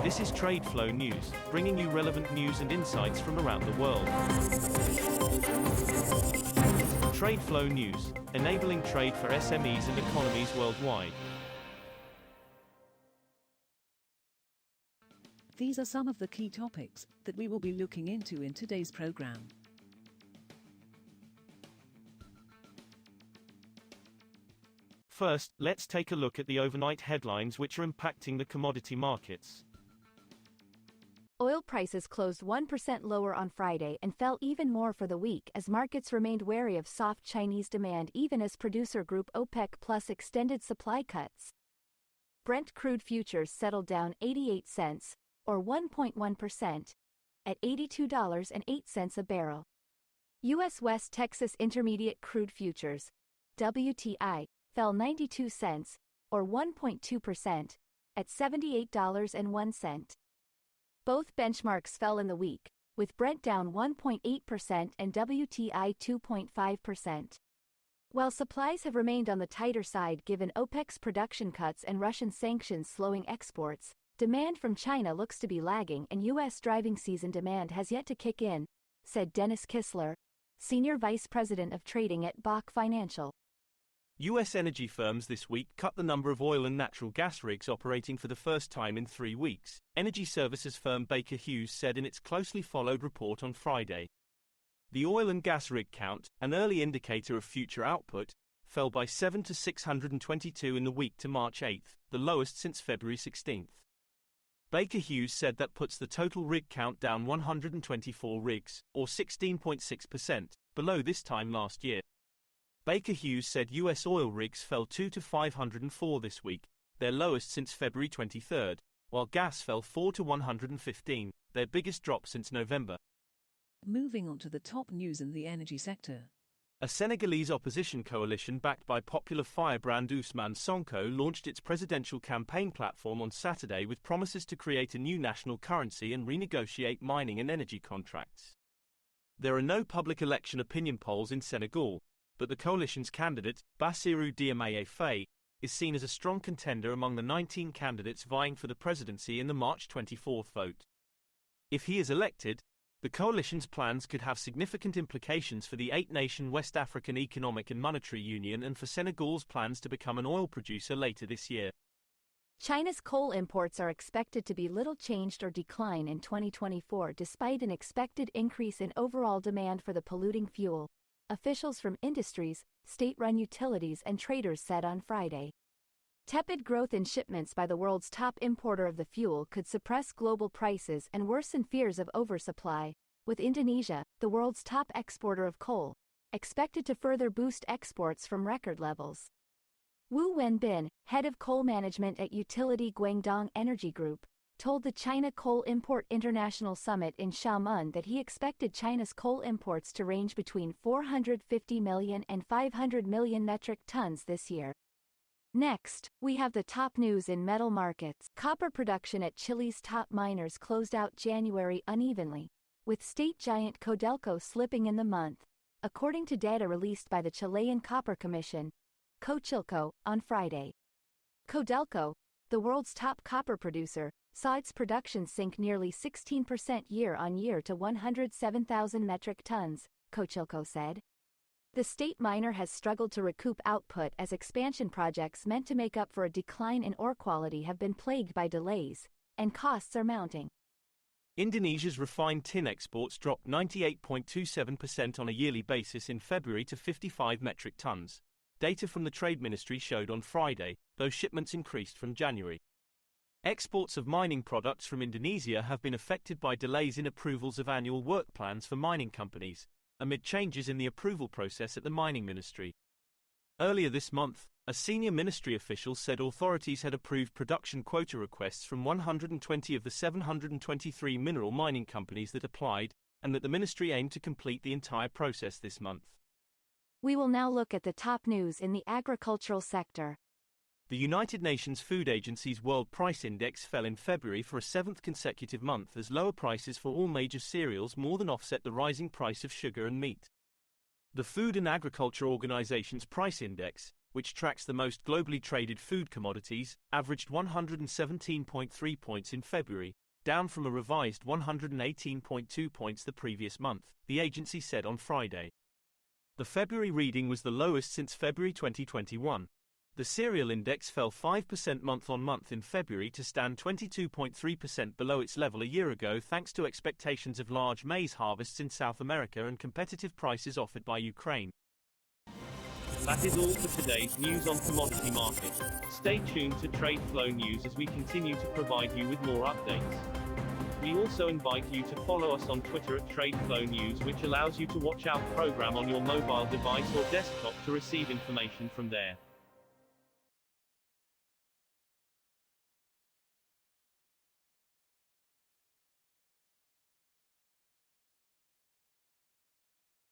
This is TradeFlow News, bringing you relevant news and insights from around the world. TradeFlow News, enabling trade for SMEs and economies worldwide. These are some of the key topics that we will be looking into in today's program. First, let's take a look at the overnight headlines which are impacting the commodity markets. Oil prices closed 1% lower on Friday and fell even more for the week as markets remained wary of soft Chinese demand even as producer group OPEC Plus extended supply cuts. Brent crude futures settled down 88 cents, or 1.1%, at $82.08 a barrel. U.S. West Texas Intermediate crude futures, WTI, fell 92 cents, or 1.2%, at $78.01. Both benchmarks fell in the week, with Brent down 1.8% and WTI 2.5%. While supplies have remained on the tighter side given OPEC's production cuts and Russian sanctions slowing exports, demand from China looks to be lagging and U.S. driving season demand has yet to kick in, said Dennis Kissler, Senior Vice President of Trading at Bach Financial. U.S. energy firms this week cut the number of oil and natural gas rigs operating for the first time in 3 weeks, energy services firm Baker Hughes said in its closely followed report on Friday. The oil and gas rig count, an early indicator of future output, fell by 7 to 622 in the week to March 8, the lowest since February 16. Baker Hughes said that puts the total rig count down 124 rigs, or 16.6%, below this time last year. Baker Hughes said U.S. oil rigs fell 2 to 504 this week, their lowest since February 23, while gas fell 4 to 115, their biggest drop since November. Moving on to the top news in the energy sector. A Senegalese opposition coalition backed by popular firebrand Ousmane Sonko launched its presidential campaign platform on Saturday with promises to create a new national currency and renegotiate mining and energy contracts. There are no public election opinion polls in Senegal, but the coalition's candidate, Bassirou Diomaye Faye, is seen as a strong contender among the 19 candidates vying for the presidency in the March 24 vote. If he is elected, the coalition's plans could have significant implications for the 8-nation West African Economic and Monetary Union and for Senegal's plans to become an oil producer later this year. China's coal imports are expected to be little changed or decline in 2024 despite an expected increase in overall demand for the polluting fuel, officials from industries, state-run utilities and traders said on Friday. Tepid growth in shipments by the world's top importer of the fuel could suppress global prices and worsen fears of oversupply, with Indonesia, the world's top exporter of coal, expected to further boost exports from record levels. Wu Wenbin, head of coal management at utility Guangdong Energy Group, told the China Coal Import International Summit in Xiamen that he expected China's coal imports to range between 450 million and 500 million metric tons this year. Next, we have the top news in metal markets. Copper production at Chile's top miners closed out January unevenly, with state giant Codelco slipping in the month, according to data released by the Chilean Copper Commission, Codelco, on Friday. Codelco, the world's top copper producer, saw its production sink nearly 16% year-on-year to 107,000 metric tons, Codelco said. The state miner has struggled to recoup output as expansion projects meant to make up for a decline in ore quality have been plagued by delays, and costs are mounting. Indonesia's refined tin exports dropped 98.27% on a yearly basis in February to 55 metric tons. Data from the Trade Ministry showed on Friday, though shipments increased from January. Exports of mining products from Indonesia have been affected by delays in approvals of annual work plans for mining companies, amid changes in the approval process at the mining ministry. Earlier this month, a senior ministry official said authorities had approved production quota requests from 120 of the 723 mineral mining companies that applied, and that the ministry aimed to complete the entire process this month. We will now look at the top news in the agricultural sector. The United Nations Food Agency's World Price Index fell in February for a 7th consecutive month as lower prices for all major cereals more than offset the rising price of sugar and meat. The Food and Agriculture Organization's price index, which tracks the most globally traded food commodities, averaged 117.3 points in February, down from a revised 118.2 points the previous month, the agency said on Friday. The February reading was the lowest since February 2021. The cereal index fell 5% month-on-month in February to stand 22.3% below its level a year ago thanks to expectations of large maize harvests in South America and competitive prices offered by Ukraine. That is all for today's news on commodity markets. Stay tuned to TradeFlow News as we continue to provide you with more updates. We also invite you to follow us on Twitter at TradeFlow News, which allows you to watch our program on your mobile device or desktop to receive information from there.